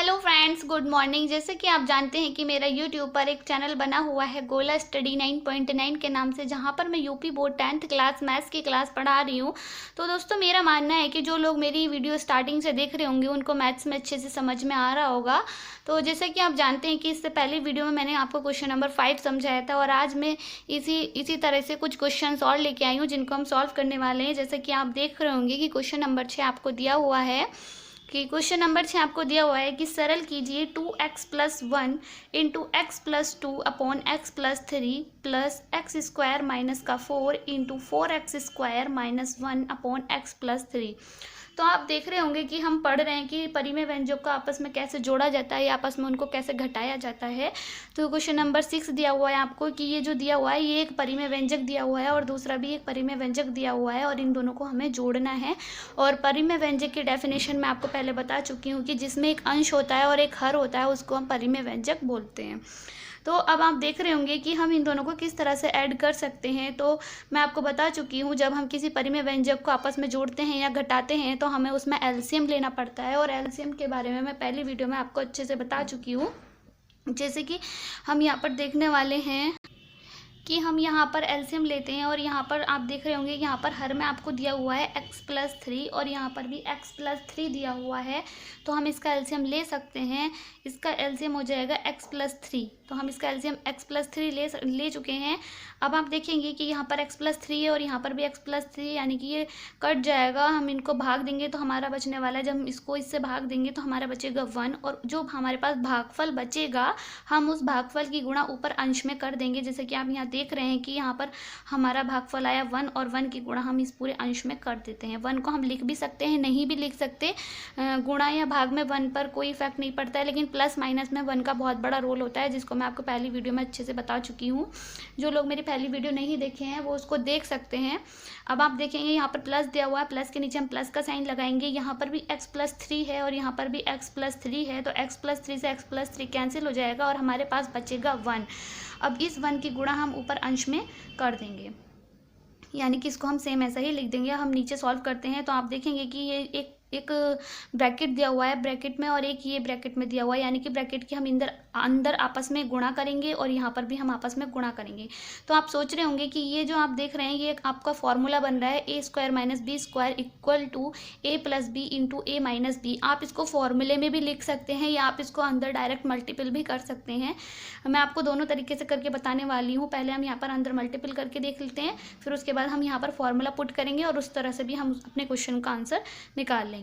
Hello friends, good morning. जैसे कि आप जानते हैं कि मेरा यूट्यूब पर एक चैनल बना हुआ है गोला स्टडी 9.9 के नाम से, जहां पर मैं UP board 10th class maths की क्लास पढ़ा रही हूं। तो दोस्तों, मेरा मानना है कि जो लोग मेरी वीडियो स्टार्टिंग से देख रहे होंगे उनको मैथ्स में अच्छे से समझ में आ रहा होगा। तो जैसे कि आप जानते हैं कि इससे पहले वीडियो में मैंने आपको क्वेश्चन नंबर 5 समझाया था, और आज मैं इसी तरह से कुछ क्वेश्चन और लेके आई हूँ जिनको हम सॉल्व करने वाले हैं। जैसे कि आप देख रहे होंगे कि क्वेश्चन नंबर 6 आपको दिया हुआ है कि सरल कीजिए 2x+1 into x plus two upon x plus three plus x square minus का 4 into 4x square minus 1 upon x plus three. तो आप देख रहे होंगे कि हम पढ़ रहे हैं कि परिमेय व्यंजक को आपस में कैसे जोड़ा जाता है या आपस में उनको कैसे घटाया जाता है। तो क्वेश्चन नंबर 6 दिया हुआ है आपको कि ये जो दिया हुआ है ये एक परिमेय व्यंजक दिया हुआ है और दूसरा भी एक परिमेय व्यंजक दिया हुआ है, और इन दोनों को हमें जोड़ना है। और परिमेय व्यंजक की डेफिनेशन मैं आपको पहले बता चुकी हूँ कि जिसमें एक अंश होता है और एक हर होता है उसको हम परिमेय व्यंजक बोलते हैं। तो अब आप देख रहे होंगे कि हम इन दोनों को किस तरह से ऐड कर सकते हैं। तो मैं आपको बता चुकी हूँ, जब हम किसी परिमेय व्यंजक को आपस में जोड़ते हैं या घटाते हैं तो हमें उसमें एलसीएम लेना पड़ता है, और एलसीएम के बारे में मैं पहली वीडियो में आपको अच्छे से बता चुकी हूँ। जैसे कि हम यहाँ पर देखने वाले हैं कि हम यहाँ पर एलसीएम लेते हैं, और यहाँ पर आप देख रहे होंगे यहाँ पर हर में आपको दिया हुआ है x+3 और यहाँ पर भी x+3 दिया हुआ है। तो हम इसका एलसीएम ले सकते हैं। इसका एलसीएम हो जाएगा x+3। तो हम इसका एलसीएम x+3 ले चुके हैं। अब आप देखेंगे कि यहाँ पर x+3 है और यहाँ पर भी x+3, यानी कि ये कट जाएगा। हम इनको भाग देंगे तो हमारा बचने वाला है, जब हम इसको इससे भाग देंगे तो हमारा बचेगा 1, और जो हमारे पास भागफल बचेगा हम उस भागफल की गुणा ऊपर अंश में कर देंगे। जैसे कि आप यहाँ देख रहे हैं कि यहाँ पर हमारा भागफल आया 1, और 1 की गुणा हम इस पूरे अंश में कर देते हैं। 1 को हम लिख भी सकते हैं, नहीं भी लिख सकते। गुणा या भाग में 1 पर कोई इफेक्ट नहीं पड़ता है, लेकिन प्लस माइनस में 1 का बहुत बड़ा रोल होता है, जिसको मैं आपको पहली वीडियो में अच्छे से बता चुकी हूँ। जो लोग मेरी पहली वीडियो नहीं देखे हैं वो उसको देख सकते हैं। अब आप देखेंगे यहाँ पर प्लस दिया हुआ है, प्लस के नीचे हम प्लस का साइन लगाएंगे। यहाँ पर भी x+3 है और यहाँ पर भी x+3 है, तो x+3 से x+3 कैंसिल हो जाएगा और हमारे पास बचेगा 1। अब इस 1 की गुणा हम ऊपर अंश में कर देंगे, यानी कि इसको हम सेम ऐसा ही लिख देंगे। हम नीचे सॉल्व करते हैं तो आप देखेंगे कि ये एक ब्रैकेट दिया हुआ है ब्रैकेट में, और एक ये ब्रैकेट में दिया हुआ है, यानी कि ब्रैकेट के हम अंदर आपस में गुणा करेंगे और यहाँ पर भी हम आपस में गुणा करेंगे। तो आप सोच रहे होंगे कि ये जो आप देख रहे हैं ये एक आपका फॉर्मूला बन रहा है a² - b² equal to a+b into a-b। आप इसको फॉर्मूले में भी लिख सकते हैं या आप इसको अंदर डायरेक्ट मल्टीपल भी कर सकते हैं। मैं आपको दोनों तरीके से करके बताने वाली हूँ। पहले हम यहाँ पर अंदर मल्टीपल करके देख लेते हैं, फिर उसके बाद हम यहाँ पर फॉर्मूला पुट करेंगे और उस तरह से भी हम अपने क्वेश्चन का आंसर निकाल लेंगे।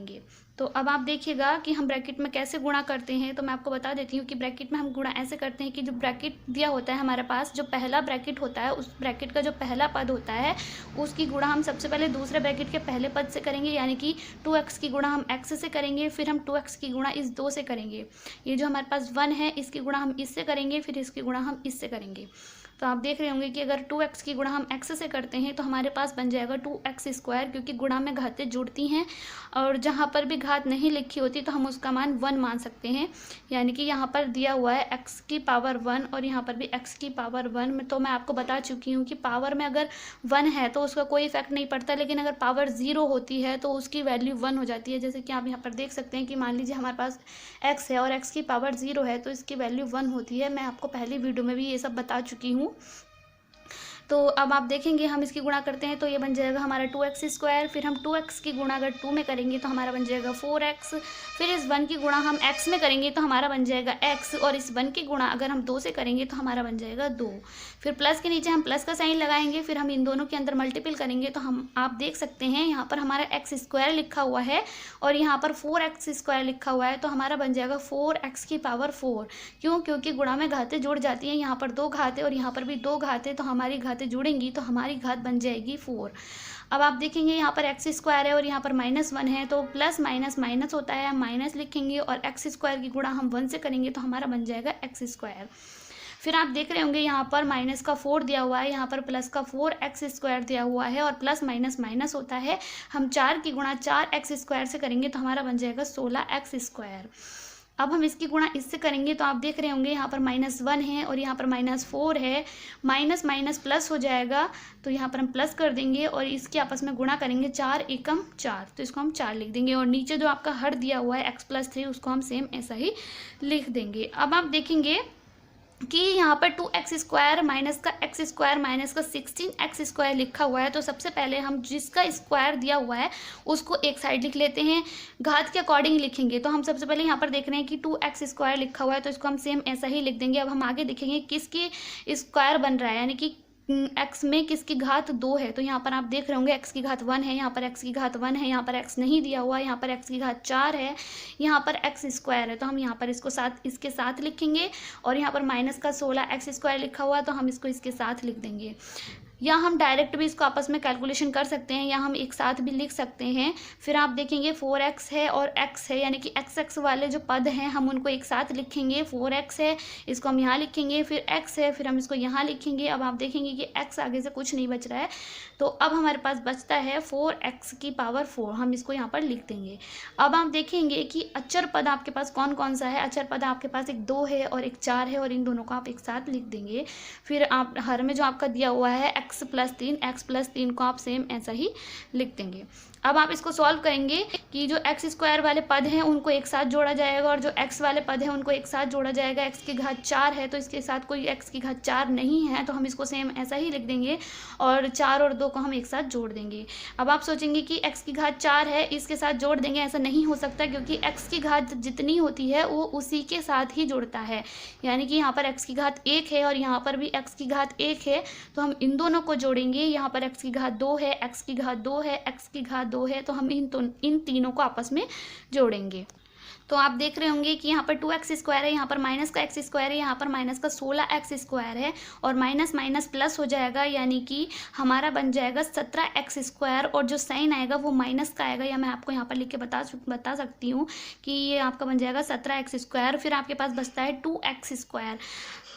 तो अब आप देखिएगा कि हम ब्रैकेट में कैसे गुणा करते हैं। तो मैं आपको बता देती हूँ कि ब्रैकेट में हम गुणा ऐसे करते हैं कि जो ब्रैकेट दिया होता है हमारे पास, जो पहला ब्रैकेट होता है उस ब्रैकेट का जो पहला पद होता है उसकी गुणा हम सबसे पहले दूसरे ब्रैकेट के पहले पद से करेंगे, यानी कि 2x की गुणा हम x से करेंगे, फिर हम 2x की गुणा इस 2 से करेंगे। ये जो हमारे पास 1 है इसकी गुणा हम इससे करेंगे, फिर इसकी गुणा हम इससे करेंगे। तो आप देख रहे होंगे कि अगर 2x की गुणा हम x से करते हैं तो हमारे पास बन जाएगा 2x², क्योंकि गुणा में घातें जुड़ती हैं और जहाँ पर भी घात नहीं लिखी होती तो हम उसका मान 1 मान सकते हैं। यानी कि यहाँ पर दिया हुआ है x की पावर 1 और यहाँ पर भी x की पावर 1। तो मैं आपको बता चुकी हूँ कि पावर में अगर 1 है तो उसका कोई इफेक्ट नहीं पड़ता, लेकिन अगर पावर 0 होती है तो उसकी वैल्यू 1 हो जाती है। जैसे कि आप यहाँ पर देख सकते हैं कि मान लीजिए हमारे पास x है और x की पावर 0 है तो इसकी वैल्यू 1 होती है। मैं आपको पहली वीडियो में भी ये सब बता चुकी हूँ। तो अब आप देखेंगे हम इसकी गुणा करते हैं तो ये बन जाएगा हमारा 2x², फिर हम 2x की गुणा अगर 2 में करेंगे तो हमारा बन जाएगा 4x, फिर इस 1 की गुणा हम x में करेंगे तो हमारा बन जाएगा x, और इस 1 की गुणा अगर हम 2 से करेंगे तो हमारा बन जाएगा 2। फिर प्लस के नीचे हम प्लस का साइन लगाएंगे, फिर हम इन दोनों के अंदर मल्टीपल करेंगे तो हम आप देख सकते हैं यहाँ पर हमारा x² लिखा हुआ है और यहाँ पर 4x² लिखा हुआ है, तो हमारा बन जाएगा 4x की पावर 4। क्यों? क्योंकि गुणा में घातें जुड़ जाती हैं। यहाँ पर 2 घातें और यहाँ पर भी 2 घातें, तो हमारी घातें जुड़ेंगी तो हमारी घात बन जाएगी 4। अब आप देखेंगे यहाँ पर x² है और यहाँ पर -1 है, तो प्लस माइनस माइनस होता है, हम माइनस लिखेंगे और x² की गुणा हम 1 से करेंगे तो हमारा बन जाएगा x²। फिर आप देख रहे होंगे यहाँ पर माइनस का 4 दिया हुआ है, यहाँ पर प्लस का 4x² दिया हुआ है, और प्लस माइनस माइनस होता है। हम 4 की गुणा 4x² से करेंगे तो हमारा बन जाएगा 16x²। अब हम इसकी गुणा इससे करेंगे तो आप देख रहे होंगे यहाँ पर -1 है और यहाँ पर -4 है, माइनस माइनस प्लस हो जाएगा, तो यहाँ पर हम प्लस कर देंगे और इसके आपस में गुणा करेंगे, 4 एकम 4, तो इसको हम 4 लिख देंगे। और नीचे जो आपका हर दिया हुआ है x+3 उसको हम सेम ऐसा ही लिख देंगे। अब आप देखेंगे कि यहाँ पर 2x² माइनस का x² माइनस का 16x² लिखा हुआ है, तो सबसे पहले हम जिसका स्क्वायर दिया हुआ है उसको एक साइड लिख लेते हैं, घात के अकॉर्डिंग लिखेंगे। तो हम सबसे पहले यहाँ पर देख रहे हैं कि 2x² लिखा हुआ है, तो इसको हम सेम ऐसा ही लिख देंगे। अब हम आगे देखेंगे किसकी स्क्वायर बन रहा है, यानी कि x में किसकी घात 2 है, तो यहाँ पर आप देख रहे होंगे x की घात 1 है, यहाँ पर x की घात 1 है, यहाँ पर x नहीं दिया हुआ, यहाँ पर x की घात 4 है, यहाँ पर x² है, तो हम यहाँ पर इसके साथ लिखेंगे। और यहाँ पर माइनस का 16x² लिखा हुआ है, तो हम इसको इसके साथ लिख देंगे। या हम डायरेक्ट भी इसको आपस में कैलकुलेशन कर सकते हैं, या हम एक साथ भी लिख सकते हैं। फिर आप देखेंगे 4x है और x है, यानी कि x वाले जो पद हैं हम उनको एक साथ लिखेंगे। 4x है, इसको हम यहाँ लिखेंगे, फिर x है, फिर हम इसको यहाँ लिखेंगे। अब आप देखेंगे कि x आगे से कुछ नहीं बच रहा है, तो अब हमारे पास बचता है 4x⁴, हम इसको यहाँ पर लिख देंगे। अब आप देखेंगे कि अचर पद आपके पास कौन कौन सा है। अचर पद आपके पास एक 2 है और एक 4 है, और इन दोनों को आप एक साथ लिख देंगे। फिर आप हर में जो आपका दिया हुआ है x+3 को आप सेम ऐसा ही लिख देंगे। अब आप इसको सॉल्व करेंगे कि जो x² वाले पद हैं उनको एक साथ जोड़ा जाएगा और जो x वाले पद हैं उनको एक साथ जोड़ा जाएगा। x की घात 4 है, तो इसके साथ कोई x की घात 4 नहीं है, तो हम इसको सेम ऐसा ही लिख देंगे और 4 और 2 को हम एक साथ जोड़ देंगे। अब आप सोचेंगे कि x की घात 4 है, इसके साथ जोड़ देंगे, ऐसा नहीं हो सकता, क्योंकि x की घात जितनी होती है वो उसी के साथ ही जुड़ता है। यानी कि यहाँ पर x की घात 1 है और यहाँ पर भी x की घात 1 है, तो हम इन दोनों को जोड़ेंगे। यहाँ पर x की घात 2 है, x की घात 2 है, x की घात 2 है, तो हम इन तीनों को आपस में जोड़ेंगे। तो आप देख रहे होंगे कि यहाँ पर 2x² है, यहाँ पर माइनस का x² है, यहाँ पर माइनस का 16x² है, और माइनस माइनस प्लस हो जाएगा, यानी कि हमारा बन जाएगा 17x², और जो साइन आएगा वो माइनस का आएगा, या मैं आपको यहाँ पर लिख के बता सकती हूँ कि ये आपका बन जाएगा 17x²। फिर आपके पास बचता है 2x²,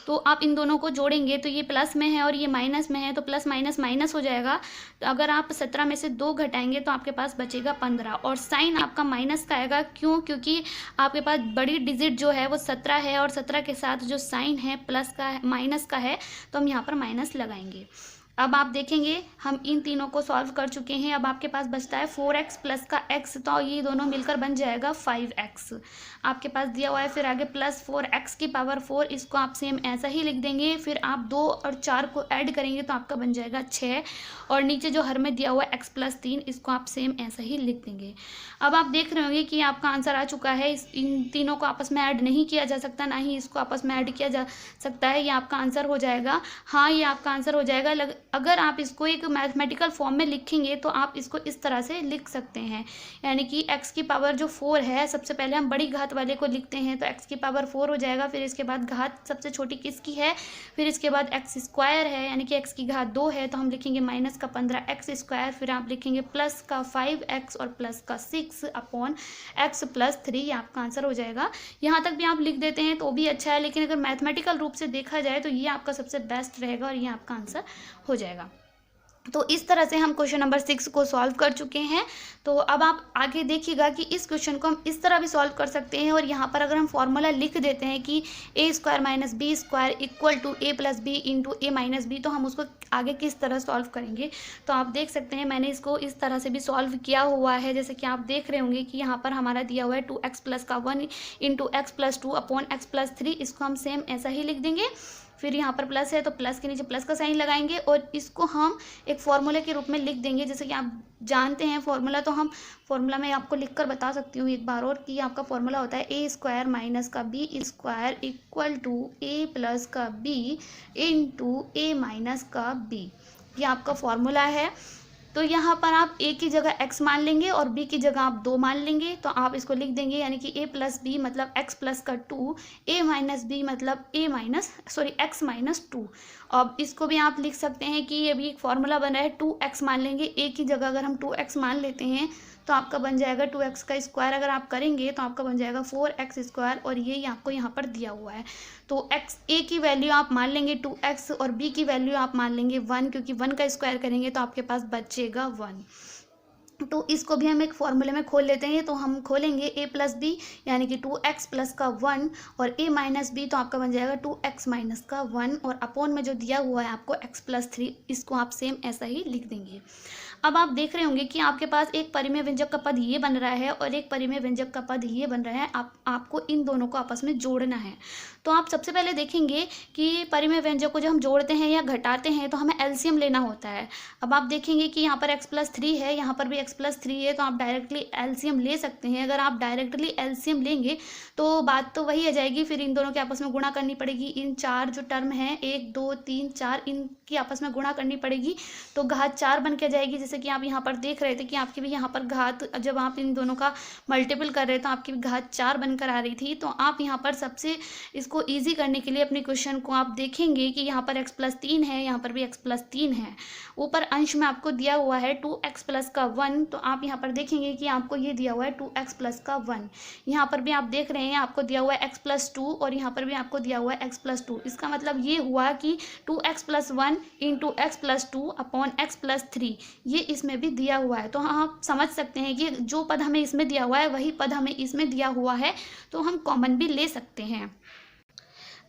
तो आप इन दोनों को जोड़ेंगे तो ये प्लस में है और ये माइनस में है, तो प्लस माइनस माइनस हो जाएगा। तो अगर आप 17 में से 2 घटाएंगे तो आपके पास बचेगा 15, और साइन आपका माइनस का आएगा। क्यों? क्योंकि आपके पास बड़ी डिजिट जो है वो 17 है, और 17 के साथ जो साइन है प्लस का माइनस का है, तो हम यहाँ पर माइनस लगाएंगे। अब आप देखेंगे हम इन तीनों को सॉल्व कर चुके हैं। अब आपके पास बचता है 4x प्लस का x, तो ये दोनों मिलकर बन जाएगा 5x आपके पास दिया हुआ है। फिर आगे प्लस 4x⁴, इसको आप सेम ऐसा ही लिख देंगे। फिर आप 2 और 4 को ऐड करेंगे तो आपका बन जाएगा 6, और नीचे जो हर में दिया हुआ है x+3, इसको आप सेम ऐसा ही लिख देंगे। अब आप देख रहे होंगे कि आपका आंसर आ चुका है। इन तीनों को आपस में ऐड नहीं किया जा सकता, ना ही इसको आपस में ऐड किया जा सकता है। ये आपका आंसर हो जाएगा। हाँ, ये आपका आंसर हो जाएगा। अगर आप इसको एक मैथमेटिकल फॉर्म में लिखेंगे तो आप इसको इस तरह से लिख सकते हैं, यानी कि x⁴ जो 4 है, सबसे पहले हम बड़ी घात वाले को लिखते हैं, तो x⁴ हो जाएगा। फिर इसके बाद घात सबसे छोटी किसकी है, फिर इसके बाद x² है, यानी कि x की घात 2 है, तो हम लिखेंगे माइनस का 15x²। फिर आप लिखेंगे प्लस का 5x और प्लस का 6/x+3, ये आपका आंसर हो जाएगा। यहाँ तक भी आप लिख देते हैं तो भी अच्छा है, लेकिन अगर मैथमेटिकल रूप से देखा जाए तो ये आपका सबसे बेस्ट रहेगा और ये आपका आंसर हो जाएगा। तो इस तरह से हम क्वेश्चन नंबर 6 को सॉल्व कर चुके हैं। तो अब आप आगे देखिएगा कि इस क्वेश्चन को हम इस तरह भी सॉल्व कर सकते हैं, और यहाँ पर अगर हम फॉर्मूला लिख देते हैं कि a² - b² = a + b × a - b, तो हम उसको आगे किस तरह सॉल्व करेंगे। तो आप देख सकते हैं मैंने इसको इस तरह से भी सॉल्व किया हुआ है। जैसे कि आप देख रहे होंगे कि यहाँ पर हमारा दिया हुआ है 2x + 1 × x+2/x+3, इसको हम सेम ऐसा ही लिख देंगे। फिर यहाँ पर प्लस है तो प्लस के नीचे प्लस का साइन लगाएंगे, और इसको हम एक फॉर्मूले के रूप में लिख देंगे। जैसे कि आप जानते हैं फॉर्मूला, तो हम फॉर्मूला में आपको लिखकर बता सकती हूँ एक बार और कि आपका फॉर्मूला होता है a² - b² = a + b × a - b। ये आपका फॉर्मूला है। तो यहाँ पर आप a की जगह x मान लेंगे और b की जगह आप 2 मान लेंगे, तो आप इसको लिख देंगे, यानी कि a + b मतलब x + 2, a - b मतलब x - 2। अब इसको भी आप लिख सकते हैं कि ये भी एक फॉर्मूला बन रहा है। 2x मान लेंगे, a की जगह अगर हम 2x मान लेते हैं तो आपका बन जाएगा 2x² अगर आप करेंगे तो आपका बन जाएगा 4x², और ये आपको यहाँ पर दिया हुआ है। तो a की वैल्यू आप मान लेंगे 2x और b की वैल्यू आप मान लेंगे 1, क्योंकि 1 का स्क्वायर करेंगे तो आपके पास बचेगा 1। तो इसको भी हम एक फॉर्मूले में खोल लेते हैं। तो हम खोलेंगे a प्लस बी यानी कि 2x प्लस का 1 और a माइनस बी तो आपका बन जाएगा 2x माइनस का 1 और अपोन में जो दिया हुआ है आपको x प्लस 3, इसको आप सेम ऐसा ही लिख देंगे। अब आप देख रहे होंगे कि आपके पास एक परिमेय व्यंजक का पद ये बन रहा है और एक परिमेय व्यंजक का पद ये बन रहा है। आपको इन दोनों को आपस में जोड़ना है। तो आप सबसे पहले देखेंगे कि परिमेय व्यंजक को जब हम जोड़ते हैं या घटाते हैं तो हमें एलसीएम लेना होता है। अब आप देखेंगे कि यहाँ पर x प्लस 3 है, यहाँ पर भी x प्लस 3 है, तो आप डायरेक्टली एलसीएम ले सकते हैं। अगर आप डायरेक्टली एलसीएम लेंगे तो बात तो वही आ जाएगी, फिर इन दोनों के आपस में गुणा करनी पड़ेगी। इन 4 जो टर्म है 1 2 3 4 इनकी आपस में गुणा करनी पड़ेगी तो घात 4 बन के जाएगी। जैसे कि आप यहाँ पर देख रहे थे कि आपकी भी यहाँ पर घात, जब आप इन दोनों का मल्टीपल कर रहे थे तो आपकी भी घात 4 बनकर आ रही थी। तो आप यहाँ पर सबसे इसको ईजी करने के लिए अपने क्वेश्चन को आप देखेंगे कि यहाँ पर x प्लस 3 है, यहाँ पर भी x प्लस 3 है। ऊपर अंश में आपको दिया हुआ है 2x प्लस का 1, तो आप यहाँ पर देखेंगे कि आपको ये दिया हुआ है 2x प्लस का 1। यहाँ पर भी आप देख रहे हैं आपको दिया हुआ है x प्लस 2 और यहाँ पर भी आपको दिया हुआ है x प्लस 2। इसका मतलब ये हुआ कि 2x plus 1 into x plus 2 upon x plus 3, ये इसमें भी दिया हुआ है। तो आप समझ सकते हैं कि जो पद हमें इसमें दिया हुआ है वही पद हमें इसमें दिया हुआ है, तो हम कॉमन भी ले सकते हैं।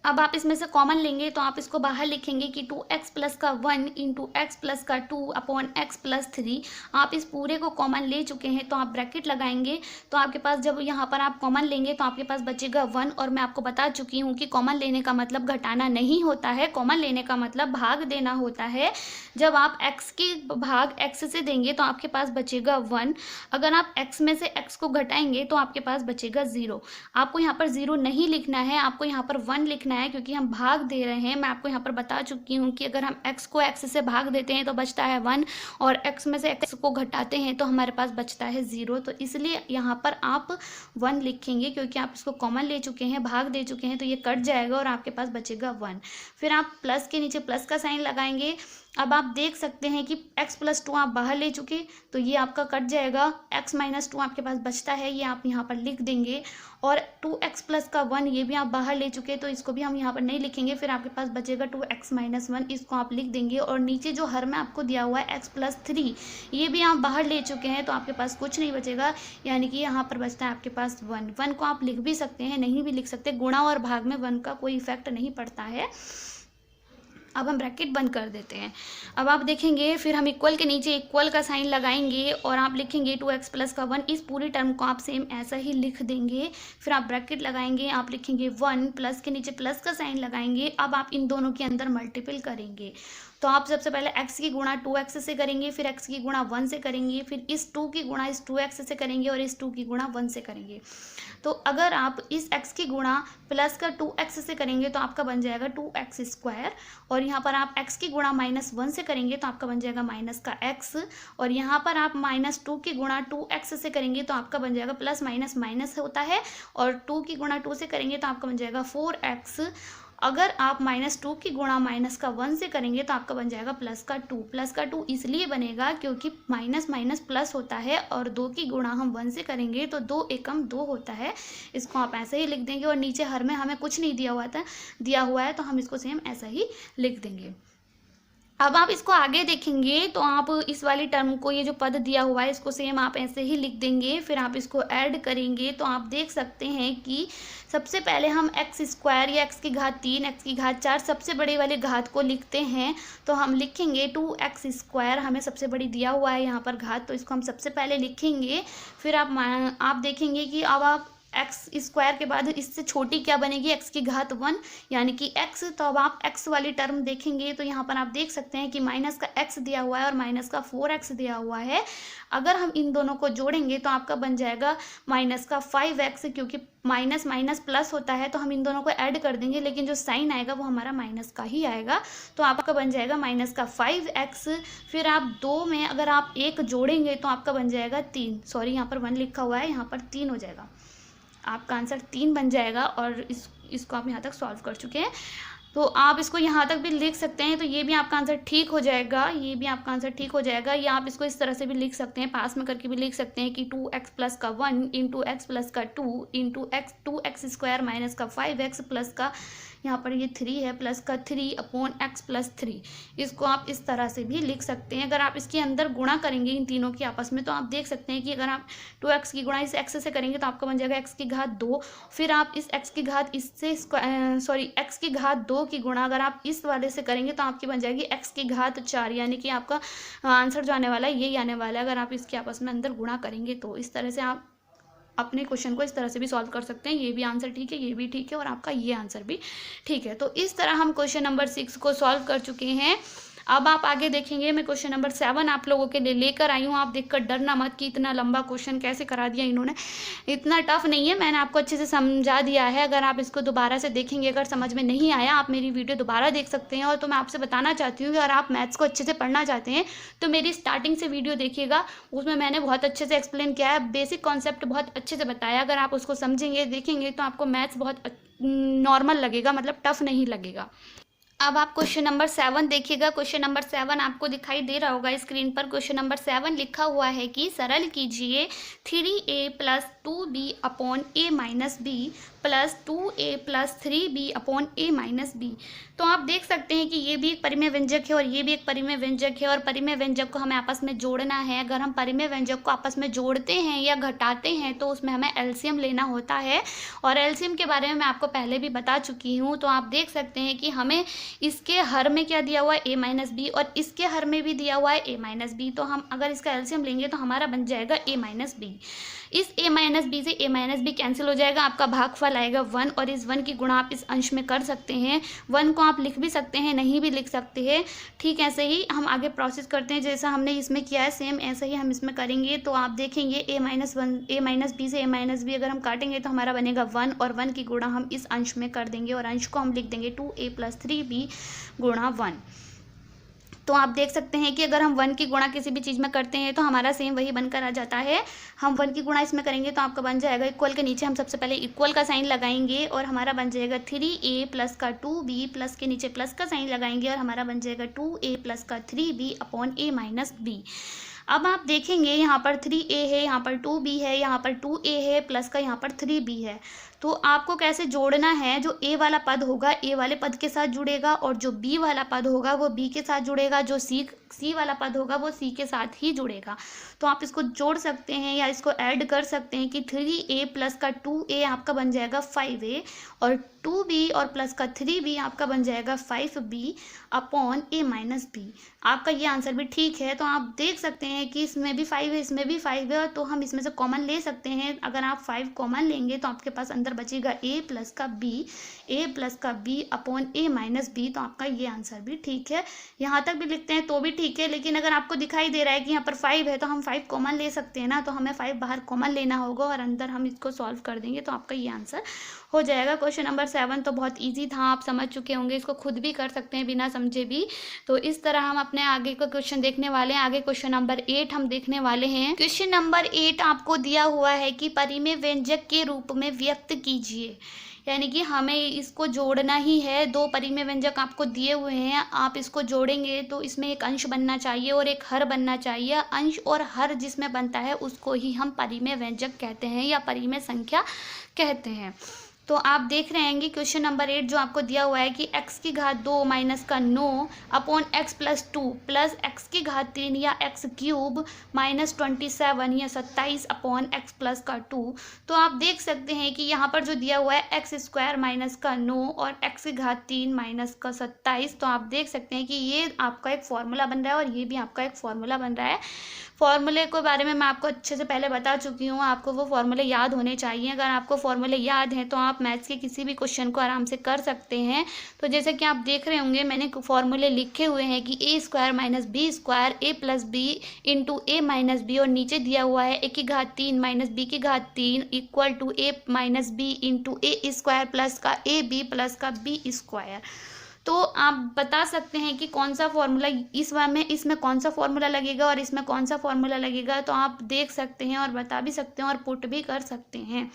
अब आप इसमें से कॉमन लेंगे तो आप इसको बाहर लिखेंगे कि 2x प्लस का 1 इंटू एक्स प्लस का 2 अपॉन एक्स प्लस 3। आप इस पूरे को कॉमन ले चुके हैं तो आप ब्रैकेट लगाएंगे। तो आपके पास जब यहाँ पर आप कॉमन लेंगे तो आपके पास बचेगा 1। और मैं आपको बता चुकी हूँ कि कॉमन लेने का मतलब घटाना नहीं होता है, कॉमन लेने का मतलब भाग देना होता है। जब आप x की भाग x से देंगे तो आपके पास बचेगा 1। अगर आप x में से x को घटाएंगे तो आपके पास बचेगा 0। आपको यहाँ पर 0 नहीं लिखना है, आपको यहाँ पर 1 लिखना है, क्योंकि हम भाग दे रहे हैं। मैं आपको यहाँ पर बता चुकी हूँ कि अगर हम x को x से भाग देते हैं तो बचता है 1 और x में से x को घटाते हैं तो हमारे पास बचता है 0। तो इसलिए यहाँ पर आप 1 लिखेंगे, क्योंकि आप इसको कॉमन ले चुके हैं, भाग दे चुके हैं, तो ये कट जाएगा और आपके पास बचेगा 1। फिर आप प्लस के नीचे प्लस का साइन लगाएंगे। अब आप देख सकते हैं कि x प्लस 2 आप बाहर ले चुके तो ये आपका कट जाएगा, x माइनस 2 आपके पास बचता है, ये आप यहाँ पर लिख देंगे। और 2x प्लस का 1 ये भी आप बाहर ले चुके तो इसको भी हम यहाँ पर नहीं लिखेंगे। फिर आपके पास बचेगा 2x माइनस 1, इसको आप लिख देंगे। और नीचे जो हर में आपको दिया हुआ है x प्लस 3 ये भी आप बाहर ले चुके हैं तो आपके पास कुछ नहीं बचेगा, यानी कि यहाँ पर बचता है आपके पास 1। 1 को आप लिख भी सकते हैं, नहीं भी लिख सकते, गुणा और भाग में 1 का कोई इफेक्ट नहीं पड़ता है। अब हम ब्रैकेट बंद कर देते हैं। अब आप देखेंगे फिर हम इक्वल के नीचे इक्वल का साइन लगाएंगे और आप लिखेंगे 2x प्लस का 1। इस पूरी टर्म को आप सेम ऐसा ही लिख देंगे। फिर आप ब्रैकेट लगाएंगे, आप लिखेंगे 1, प्लस के नीचे प्लस का साइन लगाएंगे। अब आप इन दोनों के अंदर मल्टीपल करेंगे। तो आप सबसे पहले x की गुणा 2x से करेंगे, फिर x की गुणा 1 से करेंगे, फिर इस 2 की गुणा इस 2x से करेंगे और इस 2 की गुणा 1 से करेंगे। तो अगर आप इस x की गुणा प्लस का 2x से करेंगे तो आपका बन जाएगा 2x स्क्वायर। और यहाँ पर आप x की गुणा -1 से करेंगे तो आपका बन जाएगा माइनस का x। और यहाँ पर आप -2 की गुणा 2x से करेंगे तो आपका बन जाएगा प्लस माइनस माइनस होता है, और 2 की गुणा 2 से करेंगे तो आपका बन जाएगा 4x। अगर आप -2 की गुणा माइनस का 1 से करेंगे तो आपका बन जाएगा प्लस का 2। प्लस का 2 इसलिए बनेगा क्योंकि माइनस माइनस प्लस होता है और 2 की गुणा हम 1 से करेंगे तो 2 एकम 2 होता है। इसको आप ऐसे ही लिख देंगे। और नीचे हर में हमें कुछ नहीं दिया हुआ है तो हम इसको सेम ऐसा ही लिख देंगे। अब आप इसको आगे देखेंगे तो आप इस वाली टर्म को, ये जो पद दिया हुआ है, इसको सेम आप ऐसे ही लिख देंगे। फिर आप इसको ऐड करेंगे तो आप देख सकते हैं कि सबसे पहले हम x स्क्वायर या x की घात 3, x की घात 4 सबसे बड़े वाले घात को लिखते हैं। तो हम लिखेंगे 2x स्क्वायर, हमें सबसे बड़ी दिया हुआ है यहाँ पर घात, तो इसको हम सबसे पहले लिखेंगे। फिर आप देखेंगे कि अब आप x स्क्वायर के बाद इससे छोटी क्या बनेगी, x की घात 1 यानी कि x। तो अब आप x वाली टर्म देखेंगे तो यहाँ पर आप देख सकते हैं कि माइनस का x दिया हुआ है और माइनस का 4x दिया हुआ है। अगर हम इन दोनों को जोड़ेंगे तो आपका बन जाएगा माइनस का 5x, क्योंकि माइनस माइनस प्लस होता है तो हम इन दोनों को ऐड कर देंगे, लेकिन जो साइन आएगा वो हमारा माइनस का ही आएगा। तो आपका बन जाएगा माइनस का 5x। फिर आप 2 में अगर आप 1 जोड़ेंगे तो आपका बन जाएगा 3, सॉरी यहाँ पर 1 लिखा हुआ है, यहाँ पर 3 हो जाएगा, आपका आंसर 3 बन जाएगा। और इसको आप यहाँ तक सॉल्व कर चुके हैं। तो आप इसको यहाँ तक भी लिख सकते हैं, तो ये भी आपका आंसर ठीक हो जाएगा, ये भी आपका आंसर ठीक हो जाएगा। या आप इसको इस तरह से भी लिख सकते हैं, पास में करके भी लिख सकते हैं कि 2x प्लस का 1 इंटू एक्स प्लस का 2 into x 2x square minus का 5x प्लस का यहाँ पर ये 3 है प्लस का 3 अपॉन x प्लस 3। इसको आप इस तरह से भी लिख सकते हैं। अगर आप इसके अंदर गुणा करेंगे इन तीनों के आपस में, तो आप देख सकते हैं कि अगर आप 2x की गुणा इस x से करेंगे तो आपका बन जाएगा x की घात 2। फिर आप इस x की घात इससे x की घात 2 की गुणा अगर आप इस वाले से करेंगे तो आपकी बन जाएगी x की घात 4, यानी कि आपका आंसर जो आने वाला है यही आने वाला है अगर आप इसके आपस में अंदर गुणा करेंगे तो। इस तरह से आप अपने क्वेश्चन को इस तरह से भी सॉल्व कर सकते हैं। ये भी आंसर ठीक है, ये भी ठीक है और आपका ये आंसर भी ठीक है। तो इस तरह हम क्वेश्चन नंबर 6 को सॉल्व कर चुके हैं। अब आप आगे देखेंगे, मैं क्वेश्चन नंबर 7 आप लोगों के लिए लेकर आई हूँ। आप देखकर डरना मत कि इतना लंबा क्वेश्चन कैसे करा दिया इन्होंने, इतना टफ नहीं है, मैंने आपको अच्छे से समझा दिया है। अगर आप इसको दोबारा से देखेंगे, अगर समझ में नहीं आया आप मेरी वीडियो दोबारा देख सकते हैं। और तो मैं आपसे बताना चाहती हूँ कि अगर आप मैथ्स को अच्छे से पढ़ना चाहते हैं तो मेरी स्टार्टिंग से वीडियो देखिएगा, उसमें मैंने बहुत अच्छे से एक्सप्लेन किया है, बेसिक कॉन्सेप्ट बहुत अच्छे से बताया। अगर आप उसको समझेंगे देखेंगे तो आपको मैथ्स बहुत नॉर्मल लगेगा, मतलब टफ नहीं लगेगा। अब आप क्वेश्चन नंबर 7 देखिएगा। क्वेश्चन नंबर 7 आपको दिखाई दे रहा होगा स्क्रीन पर। क्वेश्चन नंबर 7 लिखा हुआ है कि सरल कीजिए 3a plus 2b upon a minus b plus 2a plus 3b upon a minus b। तो आप देख सकते हैं कि ये भी एक परिमेय व्यंजक है और ये भी एक परिमेय व्यंजक है, और परिमेय व्यंजक को हमें आपस में जोड़ना है। अगर हम परिमेय व्यंजक को आपस में जोड़ते हैं या घटाते हैं तो उसमें हमें एलसीएम लेना होता है, और एलसीएम के बारे में मैं आपको पहले भी बता चुकी हूँ। तो आप देख सकते हैं कि हमें इसके हर में क्या दिया हुआ है a माइनस बी, और इसके हर में भी दिया हुआ है a माइनस बी। तो हम अगर इसका एलसीएम लेंगे तो हमारा बन जाएगा a माइनस बी। इस a माइनस बी से a माइनस बी कैंसिल हो जाएगा, आपका भागफल आएगा 1, और इस 1 की गुणा आप इस अंश में कर सकते हैं। 1 को आप लिख भी सकते हैं, नहीं भी लिख सकते हैं। ठीक ऐसे ही हम आगे प्रोसेस करते हैं, जैसा हमने इसमें किया है सेम ऐसे ही हम इसमें करेंगे। तो आप देखेंगे a माइनस बी से a माइनस बी अगर हम काटेंगे तो हमारा बनेगा 1, और 1 की गुणा हम इस अंश में कर देंगे, और अंश को हम लिख देंगे 2a प्लस 3b गुणा 1। तो आप देख सकते हैं कि अगर हम 1 की गुणा किसी भी चीज़ में करते हैं तो हमारा सेम वही बनकर आ जाता है। हम 1 की गुणा इसमें करेंगे तो आपका बन जाएगा इक्वल के नीचे हम सबसे पहले इक्वल का साइन लगाएंगे, और हमारा बन जाएगा 3a प्लस का 2b प्लस के नीचे प्लस का साइन लगाएंगे, और हमारा बन जाएगा 2a प्लस का 3b upon a minus b। अब आप देखेंगे यहाँ पर 3a है, यहाँ पर 2b है, यहाँ पर 2a है, प्लस का यहाँ पर 3b है। तो आपको कैसे जोड़ना है, जो a वाला पद होगा a वाले पद के साथ जुड़ेगा, और जो b वाला पद होगा वो b के साथ जुड़ेगा, जो c वाला पद होगा वो c के साथ ही जुड़ेगा। तो आप इसको जोड़ सकते हैं या इसको ऐड कर सकते हैं कि 3a प्लस का 2a आपका बन जाएगा 5a, और 2b और प्लस का 3b आपका बन जाएगा 5b upon a minus b। आपका ये आंसर भी ठीक है। तो आप देख सकते हैं कि इसमें भी 5 है, इसमें भी 5 है, तो हम इसमें से कॉमन ले सकते हैं। अगर आप 5 कॉमन लेंगे तो आपके पास अंदर बचेगा a प्लस का b upon a minus b। तो आपका ये आंसर भी ठीक है। यहाँ तक भी लिखते हैं तो भी ठीक है, लेकिन अगर आपको दिखाई दे रहा है कि यहाँ पर 5 है तो हम 5 कॉमन ले सकते हैं ना, तो हमें 5 बाहर कॉमन लेना होगा और अंदर हम इसको सॉल्व कर देंगे तो आपका ये आंसर हो जाएगा। क्वेश्चन नंबर 7 तो बहुत ईजी था, आप समझ चुके होंगे, इसको खुद भी कर सकते हैं बिना समझे भी। तो इस तरह हम अपने आगे का क्वेश्चन देखने वाले हैं। आगे क्वेश्चन नंबर 8 हम देखने वाले हैं। क्वेश्चन नंबर 8 आपको दिया हुआ है कि परिमेय व्यंजक के रूप में व्यक्त कीजिए, यानी कि हमें इसको जोड़ना ही है। 2 परिमेय व्यंजक आपको दिए हुए हैं, आप इसको जोड़ेंगे तो इसमें एक अंश बनना चाहिए और एक हर बनना चाहिए। अंश और हर जिसमें बनता है उसको ही हम परिमेय व्यंजक कहते हैं या परिमेय संख्या कहते हैं। तो आप देख रहे हैं कि क्वेश्चन नंबर 8 जो आपको दिया हुआ है कि x की घात 2 माइनस का 9 upon x plus 2 plus x की घात 3 या x क्यूब माइनस 27 या 27 अपॉन x प्लस का 2। तो आप देख सकते हैं कि यहाँ पर जो दिया हुआ है x स्क्वायर माइनस का 9 और x की घात 3 माइनस का 27। तो आप देख सकते हैं कि ये आपका एक फॉर्मूला बन रहा है और ये भी आपका एक फॉर्मूला बन रहा है। फॉर्मूले के बारे में मैं आपको अच्छे से पहले बता चुकी हूँ, आपको वो फॉर्मूले याद होने चाहिए। अगर आपको फॉर्मूले याद हैं तो आप मैथ्स के किसी भी क्वेश्चन को आराम से कर सकते हैं। तो जैसे कि आप देख रहे होंगे मैंने फॉर्मूले लिखे हुए हैं कि a square minus B square a plus B into A minus B, और नीचे दिया हुआ है a की घात 3 माइनस b की घात 3 equal to a minus B into A square plus का a b प्लस का b स्क्वायर। तो आप बता सकते हैं कि कौन सा फॉर्मूला इसमें कौन सा फॉर्मूला लगेगा और इसमें कौन सा फॉर्मूला लगेगा। तो आप देख सकते हैं और बता भी सकते हैं और पुट भी कर सकते हैं।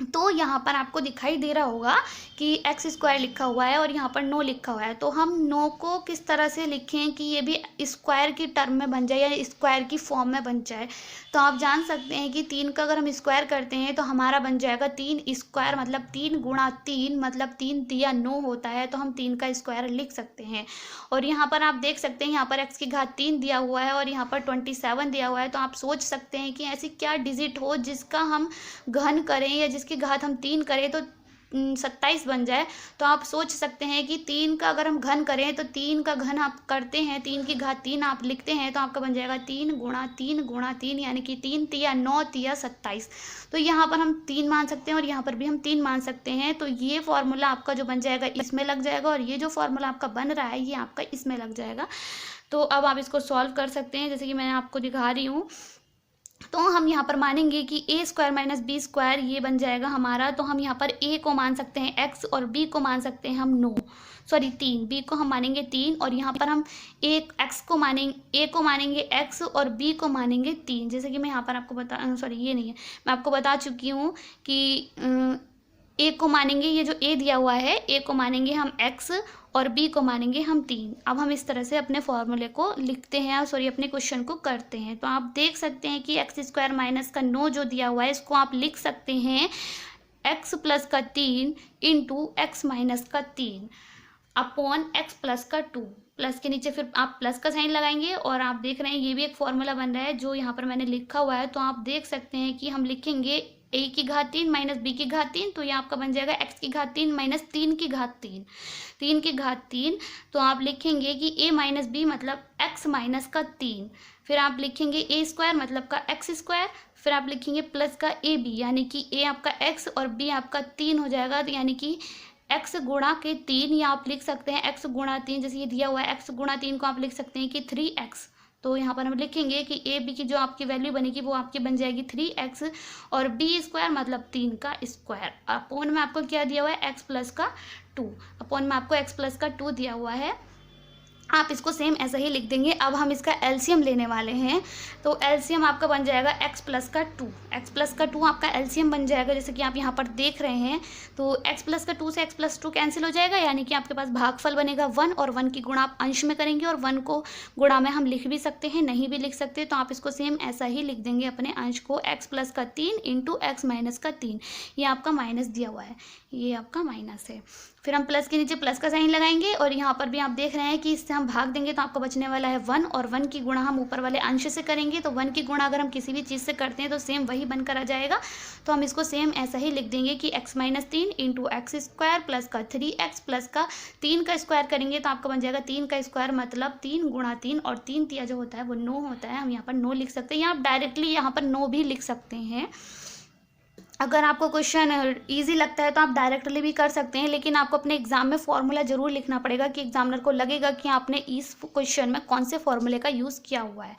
तो यहाँ पर आपको दिखाई दे रहा होगा कि एक्स स्क्वायर लिखा हुआ है और यहाँ पर 9 लिखा हुआ है। तो हम 9 को किस तरह से लिखें कि ये भी स्क्वायर की टर्म में बन जाए या स्क्वायर की फॉर्म में बन जाए। तो आप जान सकते हैं कि 3 का अगर हम स्क्वायर करते हैं तो हमारा बन जाएगा 3 स्क्वायर, मतलब 3 गुणा 3, मतलब 3 तिया 9 होता है। तो हम 3 का स्क्वायर लिख सकते हैं। और यहाँ पर आप देख सकते हैं यहाँ पर एक्स की घात 3 दिया हुआ है और यहाँ पर 27 दिया हुआ है। तो आप सोच सकते हैं कि ऐसी क्या डिजिट हो जिसका हम घन करें या जिसकी घात हम 3 करें तो 27 बन जाए। तो आप सोच सकते हैं कि 3 का अगर हम घन करें तो 3 का घन आप करते हैं, 3 की घात 3 आप लिखते हैं तो आपका बन जाएगा 3 गुणा 3 गुणा 3, यानी कि 3 तिया 9 तिया 27। तो यहाँ पर हम 3 मान सकते हैं और यहाँ पर भी हम 3 मान सकते हैं। तो ये फॉर्मूला आपका जो बन जाएगा इसमें लग जाएगा और ये जो फॉर्मूला आपका बन रहा है ये आपका इसमें लग जाएगा। तो अब आप इसको सॉल्व कर सकते हैं जैसे कि मैं आपको दिखा रही हूँ। तो हम यहाँ पर मानेंगे कि ए स्क्वायर माइनस बी स्क्वायर ये बन जाएगा हमारा। तो हम यहाँ पर ए को मान सकते हैं एक्स और बी को मान सकते हैं हम 9, सॉरी 3, बी को हम मानेंगे 3 और यहाँ पर हम एक्स को मानेंगे, ए को मानेंगे एक्स और बी को मानेंगे 3। जैसे कि मैं यहाँ पर आपको सॉरी ये नहीं है, मैं आपको बता चुकी हूँ कि ए को मानेंगे, ये जो ए दिया हुआ है ए को मानेंगे हम एक्स और बी को मानेंगे हम 3। अब हम इस तरह से अपने फॉर्मूले को लिखते हैं, सॉरी अपने क्वेश्चन को करते हैं। तो आप देख सकते हैं कि एक्स स्क्वायर माइनस का 9 जो दिया हुआ है इसको आप लिख सकते हैं एक्स प्लस का 3 इंटू एक्स माइनस का 3 अपॉन एक्स प्लस का 2। प्लस के नीचे फिर आप प्लस का साइन लगाएंगे और आप देख रहे हैं ये भी एक फॉर्मूला बन रहा है जो यहाँ पर मैंने लिखा हुआ है। तो आप देख सकते हैं कि हम लिखेंगे ए की घात 3 माइनस बी की घात 3, तो ये आपका बन जाएगा एक्स की घात 3 माइनस 3 की घात 3, 3 की घात 3। तो आप लिखेंगे कि ए माइनस बी मतलब एक्स माइनस का 3, फिर आप लिखेंगे ए स्क्वायर मतलब का एक्स स्क्वायर, फिर आप लिखेंगे प्लस का ए बी, यानी कि ए आपका एक्स और बी आपका 3 हो जाएगा। तो यानी कि एक्स गुणा के 3, या आप लिख सकते हैं एक्स गुणा 3, जैसे ये दिया हुआ है एक्स गुणा 3 को आप लिख सकते हैं कि 3x। तो यहाँ पर हम लिखेंगे कि ए बी की जो आपकी वैल्यू बनेगी वो आपकी बन जाएगी 3x और बी स्क्वायर मतलब 3 का स्क्वायर। अपॉन में आपको क्या दिया हुआ है एक्स प्लस का 2, अपॉन में आपको एक्स प्लस का 2 दिया हुआ है। आप इसको सेम ऐसा ही लिख देंगे। अब हम इसका एलसीएम लेने वाले हैं। तो एलसीएम आपका बन जाएगा x प्लस का 2, x प्लस का 2 आपका एलसीएम बन जाएगा जैसे कि आप यहाँ पर देख रहे हैं। तो x प्लस का 2 से x प्लस 2 कैंसिल हो जाएगा, यानी कि आपके पास भागफल बनेगा 1 और 1 की गुणा आप अंश में करेंगे और 1 को गुणा में हम लिख भी सकते हैं, नहीं भी लिख सकते। तो आप इसको सेम ऐसा ही लिख देंगे अपने अंश को x प्लस का 3 इंटू एक्स माइनस का 3। ये आपका माइनस दिया हुआ है, ये आपका माइनस है। फिर हम प्लस के नीचे प्लस का साइन लगाएंगे और यहाँ पर भी आप देख रहे हैं कि इससे हम भाग देंगे तो आपको बचने वाला है 1 और 1 की गुणा हम ऊपर वाले अंश से करेंगे। तो 1 की गुणा अगर हम किसी भी चीज़ से करते हैं तो सेम वही बनकर आ जाएगा। तो हम इसको सेम ऐसा ही लिख देंगे कि x minus 3 into x square plus का 3x प्लस का 3 का स्क्वायर करेंगे तो आपका बन जाएगा 3 का स्क्वायर मतलब 3 गुणा 3 और 3 तिया जो होता है वो 9 होता है। हम यहाँ पर 9 लिख सकते हैं या आप डायरेक्टली यहाँ पर 9 भी लिख सकते हैं। अगर आपको क्वेश्चन इजी लगता है तो आप डायरेक्टली भी कर सकते हैं, लेकिन आपको अपने एग्जाम में फॉर्मूला जरूर लिखना पड़ेगा कि एग्जामिनर को लगेगा कि आपने इस क्वेश्चन में कौन से फॉर्मूले का यूज़ किया हुआ है।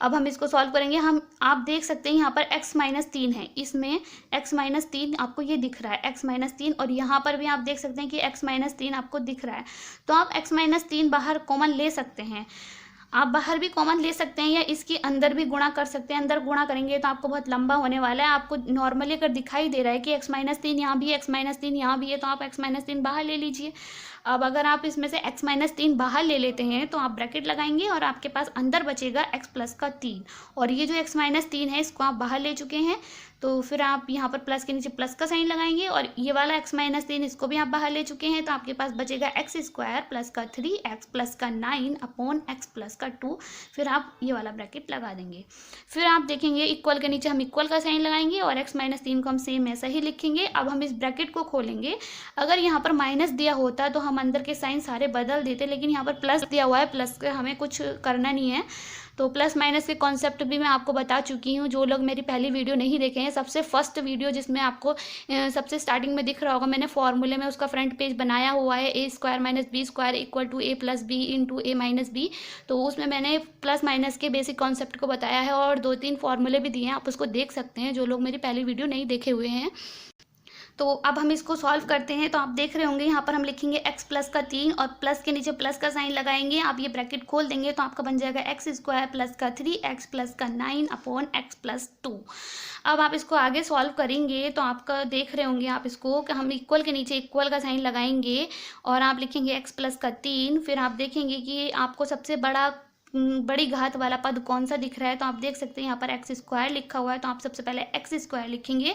अब हम इसको सॉल्व करेंगे। आप देख सकते हैं यहाँ पर x माइनस 3 है, इसमें x माइनस 3 आपको ये दिख रहा है x माइनस 3, और यहाँ पर भी आप देख सकते हैं कि x माइनस 3 आपको दिख रहा है। तो आप x माइनस 3 बाहर कॉमन ले सकते हैं, आप बाहर भी कॉमन ले सकते हैं या इसके अंदर भी गुणा कर सकते हैं। अंदर गुणा करेंगे तो आपको बहुत लंबा होने वाला है। आपको नॉर्मली अगर दिखाई दे रहा है कि x माइनस 3 यहाँ भी है, x माइनस 3 यहाँ भी है, तो आप x माइनस 3 बाहर ले लीजिए। अब अगर आप इसमें से x माइनस 3 बाहर ले लेते हैं तो आप ब्रैकेट लगाएंगे और आपके पास अंदर बचेगा x प्लस का 3, और ये जो x माइनस 3 है इसको आप बाहर ले चुके हैं। तो फिर आप यहाँ पर प्लस के नीचे प्लस का साइन लगाएंगे और ये वाला x माइनस 3 इसको भी आप बाहर ले चुके हैं। तो आपके पास बचेगा एक्स स्क्वायर प्लस का 3x प्लस का 9 अपॉन एक्स प्लस का 2, फिर आप ये वाला ब्रैकेट लगा देंगे। फिर आप देखेंगे इक्वल के नीचे हम इक्वल का साइन लगाएंगे और x माइनस 3 को हम सेम ऐसा ही लिखेंगे। अब हम इस ब्रैकेट को खोलेंगे। अगर यहाँ पर माइनस दिया होता तो हम अंदर के साइन सारे बदल देते, लेकिन यहाँ पर प्लस दिया हुआ है, प्लस का हमें कुछ करना नहीं है। तो प्लस माइनस के कॉन्सेप्ट भी मैं आपको बता चुकी हूँ। जो लोग मेरी पहली वीडियो नहीं देखे हैं, सबसे फर्स्ट वीडियो जिसमें आपको सबसे स्टार्टिंग में दिख रहा होगा, मैंने फॉर्मूले में उसका फ्रंट पेज बनाया हुआ है, A square minus B square equal to A plus B into A minus B. तो उसमें मैंने प्लस माइनस के बेसिक कॉन्सेप्ट को बताया है और 2-3 फॉर्मूले भी दिए हैं, आप उसको देख सकते हैं जो लोग मेरी पहली वीडियो नहीं देखे हुए हैं। तो अब हम इसको सॉल्व करते हैं। तो आप देख रहे होंगे यहाँ पर हम लिखेंगे x प्लस का 3 और प्लस के नीचे प्लस का साइन लगाएंगे। आप ये ब्रैकेट खोल देंगे तो आपका बन जाएगा x स्क्वायर प्लस का 3x प्लस का 9 अपॉन x प्लस 2। अब आप इसको आगे सॉल्व करेंगे तो आपका देख रहे होंगे आप इसको कि हम इक्वल के नीचे इक्वल का साइन लगाएंगे और आप लिखेंगे x प्लस का 3। फिर आप देखेंगे कि आपको सबसे बड़ी घात वाला पद कौन सा दिख रहा है। तो आप देख सकते हैं यहाँ पर एक्स स्क्वायर लिखा हुआ है, तो आप सबसे पहले एक्स स्क्वायर लिखेंगे।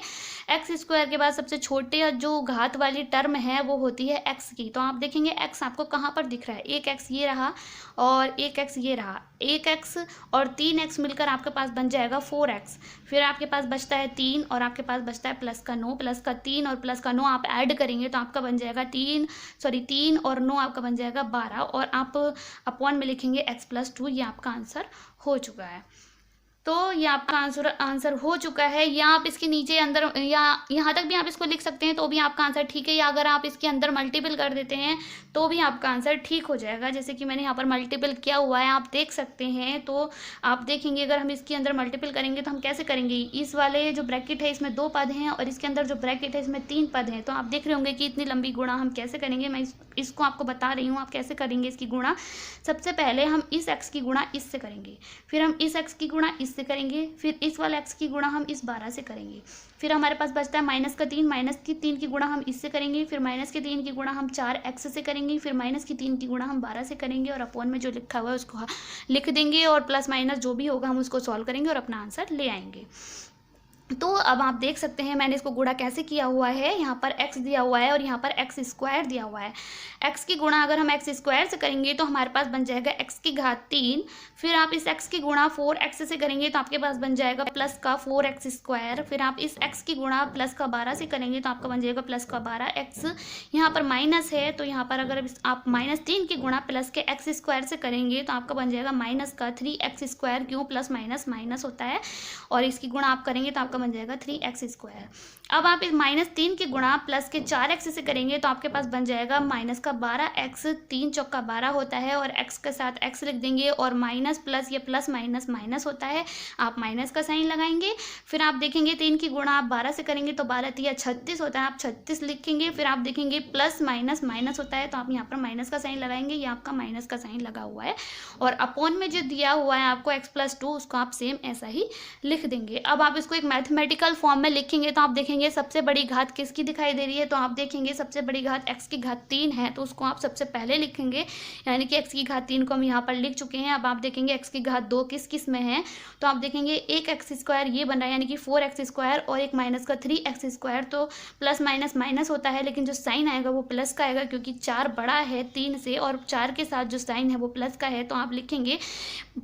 एक्स स्क्वायर के बाद सबसे छोटे जो घात वाली टर्म है वो होती है एक्स की। तो आप देखेंगे एक्स आपको कहाँ पर दिख रहा है, एक एक्स ये रहा और एक एक्स ये रहा, एक एक्स और 3x मिलकर आपके पास बन जाएगा 4x। फिर आपके पास बचता है 3 और आपके पास बचता है प्लस का 9, प्लस का 3 और प्लस का 9 आप ऐड करेंगे तो आपका बन जाएगा 3 और 9 आपका बन जाएगा 12 और आप अपॉन में लिखेंगे x प्लस 2। ये आपका आंसर हो चुका है। तो ये आपका आंसर हो चुका है। या आप इसके नीचे अंदर या यहाँ तक भी आप इसको लिख सकते हैं तो भी आपका आंसर ठीक है, या अगर आप इसके अंदर मल्टीपल कर देते हैं तो भी आपका आंसर ठीक हो जाएगा। जैसे कि मैंने यहाँ पर मल्टीपल किया हुआ है, आप देख सकते हैं। तो आप देखेंगे अगर हम इसके अंदर मल्टीपल करेंगे तो हम कैसे करेंगे, इस वाले जो ब्रैकेट है इसमें 2 पद हैं और इसके अंदर जो ब्रैकेट है इसमें 3 पद हैं। तो आप देख रहे होंगे कि इतनी लंबी गुणा हम कैसे करेंगे। मैं इसको आपको बता रही हूँ आप कैसे करेंगे इसकी गुणा। सबसे पहले हम इस x की गुणा इससे करेंगे, फिर हम इस x की गुणा इससे करेंगे, फिर इस वाले x की गुणा हम इस 12 से करेंगे। फिर हमारे पास बचता है माइनस का 3, माइनस की 3 की गुणा हम इससे करेंगे, फिर माइनस के 3 की गुणा हम 4x से करेंगे, फिर माइनस की 3 की गुणा हम 12 से करेंगे और अपॉन में जो लिखा हुआ है उसको लिख देंगे और प्लस माइनस जो भी होगा हम उसको सॉल्व करेंगे और अपना आंसर ले आएंगे। तो अब आप देख सकते हैं मैंने इसको गुणा कैसे किया हुआ है। यहाँ पर x दिया हुआ है और यहाँ पर x स्क्वायर दिया हुआ है। x की गुणा अगर हम x स्क्वायर से करेंगे तो हमारे पास बन जाएगा x की घात 3। फिर आप इस x की गुणा 4x से करेंगे तो आपके पास बन जाएगा प्लस का 4x स्क्वायर। फिर आप इस x की गुणा प्लस का 12 से करेंगे तो आपका बन जाएगा प्लस का 12x। यहाँ पर माइनस है तो यहाँ पर अगर आप -3 की गुणा प्लस के x स्क्वायर से करेंगे तो आपका बन जाएगा माइनस का 3x स्क्वायर। क्यों, प्लस माइनस माइनस होता है और इसकी गुणा आप करेंगे तो आपका बन जाएगा 3x स्क्वायर। अब आप इस -3 की गुणा प्लस के 4x से करेंगे तो आपके पास बन जाएगा माइनस का 12x। 3 चौका 12 होता है और x के साथ x लिख देंगे और माइनस प्लस ये प्लस माइनस माइनस होता है, आप माइनस का साइन लगाएंगे। फिर आप देखेंगे 3 की गुणा आप 12 से करेंगे तो 12 3 36 होता है, आप 36 लिखेंगे। फिर आप देखेंगे प्लस माइनस माइनस होता है तो आप यहाँ पर माइनस का साइन लगाएंगे, ये आपका माइनस का साइन लगा हुआ है। और अपॉन में जो दिया हुआ है आपको x प्लस 2 उसको आप सेम ऐसा ही लिख देंगे। अब आप इसको एक मैथमेटिकल फॉर्म में लिखेंगे तो आप देखेंगे सबसे बड़ी घात किसकी दिखाई दे रही है। तो आप देखेंगे सबसे बड़ी घात x की घात 3 है तो उसको आप सबसे पहले लिखेंगे, यानी कि x की घात 3 को हम यहाँ पर लिख चुके हैं। अब आप देखेंगे x की घात 2 किस किस में है। तो आप देखेंगे एक x स्क्वायर ये बन रहा है यानी कि 4x स्क्वायर और एक माइनस का 3x स्क्वायर। तो प्लस माइनस माइनस होता है लेकिन जो साइन आएगा वो प्लस का आएगा क्योंकि 4 बड़ा है 3 से और 4 के साथ जो साइन है वो प्लस का है। तो आप लिखेंगे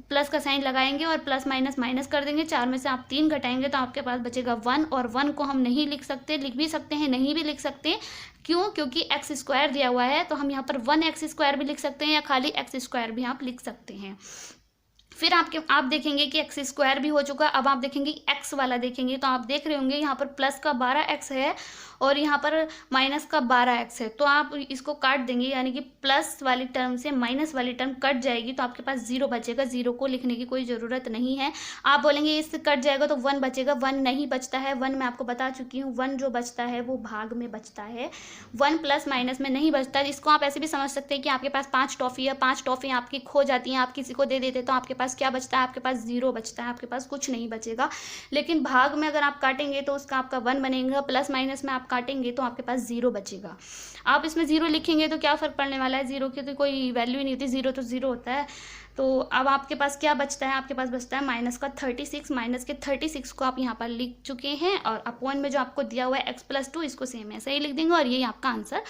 प्लस का साइन लगाएंगे और प्लस माइनस माइनस कर देंगे। 4 में से आप 3 घटाएंगे तो आपके पास बचेगा 1 और 1 को हम नहीं लिख सकते, लिख भी सकते हैं नहीं भी लिख सकते। क्यों, क्योंकि x स्क्वायर दिया हुआ है तो हम यहाँ पर 1x स्क्वायर भी लिख सकते हैं या खाली x स्क्वायर भी आप लिख सकते हैं। फिर आप देखेंगे कि x स्क्वायर भी हो चुका है। अब आप देखेंगे x वाला देखेंगे तो आप देख रहे होंगे यहाँ पर प्लस का 12x है और यहाँ पर माइनस का 12x है। तो आप इसको काट देंगे यानी कि प्लस वाली टर्म से माइनस वाली टर्म कट जाएगी तो आपके पास 0 बचेगा। 0 को लिखने की कोई ज़रूरत नहीं है। आप बोलेंगे इससे कट जाएगा तो 1 बचेगा, 1 नहीं बचता है। 1 मैं आपको बता चुकी हूँ, 1 जो बचता है वो भाग में बचता है, 1 प्लस माइनस में नहीं बचता। इसको आप ऐसे भी समझ सकते हैं कि आपके पास 5 टॉफ़ी है, 5 टॉफ़ी आपकी खो जाती हैं, आप किसी को दे देते तो आपके पास क्या बचता है, आपके पास 0 बचता है, आपके पास कुछ नहीं बचेगा। लेकिन भाग में अगर आप काटेंगे तो उसका आपका 1 बनेगा, प्लस माइनस में आप काटेंगे तो आपके पास 0 बचेगा। आप इसमें 0 लिखेंगे तो क्या फ़र्क पड़ने वाला है, 0 की तो कोई वैल्यू ही नहीं होती, 0 तो 0 होता है। तो अब आपके पास क्या बचता है, आपके पास बचता है माइनस का 36। माइनस के 36 को आप यहाँ पर लिख चुके हैं और अपॉन में जो आपको दिया हुआ है x प्लस 2 इसको सेम ऐसे ही लिख देंगे और ये आपका आंसर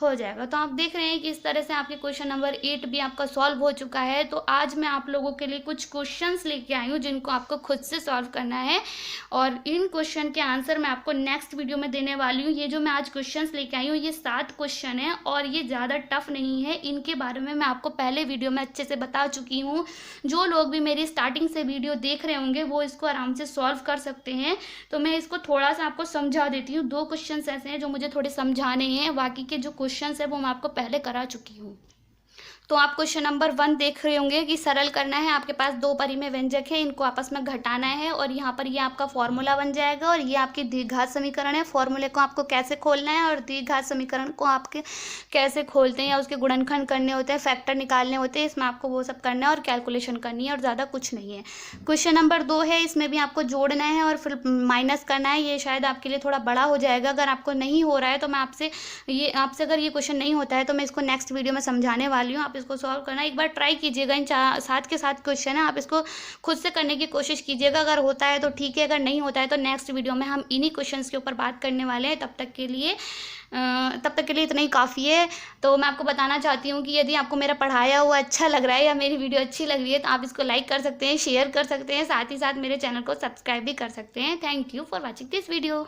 हो जाएगा। तो आप देख रहे हैं कि इस तरह से आपके क्वेश्चन नंबर 8 भी आपका सॉल्व हो चुका है। तो आज मैं आप लोगों के लिए कुछ क्वेश्चंस लेके आई हूँ जिनको आपको खुद से सॉल्व करना है और इन क्वेश्चन के आंसर मैं आपको नेक्स्ट वीडियो में देने वाली हूँ। ये जो मैं आज क्वेश्चंस लेके आई हूँ ये 7 क्वेश्चन है और ये ज़्यादा टफ नहीं है। इनके बारे में मैं आपको पहले वीडियो में अच्छे से बता चुकी हूँ। जो लोग भी मेरी स्टार्टिंग से वीडियो देख रहे होंगे वो इसको आराम से सॉल्व कर सकते हैं। तो मैं इसको थोड़ा सा आपको समझा देती हूँ। 2 क्वेश्चंस ऐसे हैं जो मुझे थोड़े समझाने हैं, बाकी के जो क्वेश्चंस है वो मैं आपको पहले करा चुकी हूँ। तो आप क्वेश्चन नंबर 1 देख रहे होंगे कि सरल करना है। आपके पास दो परिमेय व्यंजक है, इनको आपस में घटाना है और यहाँ पर ये आपका फॉर्मूला बन जाएगा और ये आपकी द्विघात समीकरण है। फॉर्मूले को आपको कैसे खोलना है और द्विघात समीकरण को आपके कैसे खोलते हैं या उसके गुणनखंड करने होते हैं, फैक्टर निकालने होते हैं, इसमें आपको वो सब करना है और कैलकुलेशन करनी है और ज़्यादा कुछ नहीं है। क्वेश्चन नंबर 2 है, इसमें भी आपको जोड़ना है और फिर माइनस करना है। ये शायद आपके लिए थोड़ा बड़ा हो जाएगा। अगर आपको नहीं हो रहा है तो मैं आपसे अगर ये क्वेश्चन नहीं होता है तो मैं इसको नेक्स्ट वीडियो में समझाने वाली हूँ। आप इसको सॉल्व करना एक बार ट्राई कीजिएगा। इन 7 के 7 क्वेश्चन है, आप इसको खुद से करने की कोशिश कीजिएगा। अगर होता है तो ठीक है, अगर नहीं होता है तो नेक्स्ट वीडियो में हम इन्हीं क्वेश्चंस के ऊपर बात करने वाले हैं। तब तक के लिए इतना ही काफ़ी है। तो मैं आपको बताना चाहती हूँ कि यदि आपको मेरा पढ़ाया हुआ अच्छा लग रहा है या मेरी वीडियो अच्छी लग रही है तो आप इसको लाइक कर सकते हैं, शेयर कर सकते हैं, साथ ही साथ मेरे चैनल को सब्सक्राइब भी कर सकते हैं। Thank you for watching this video.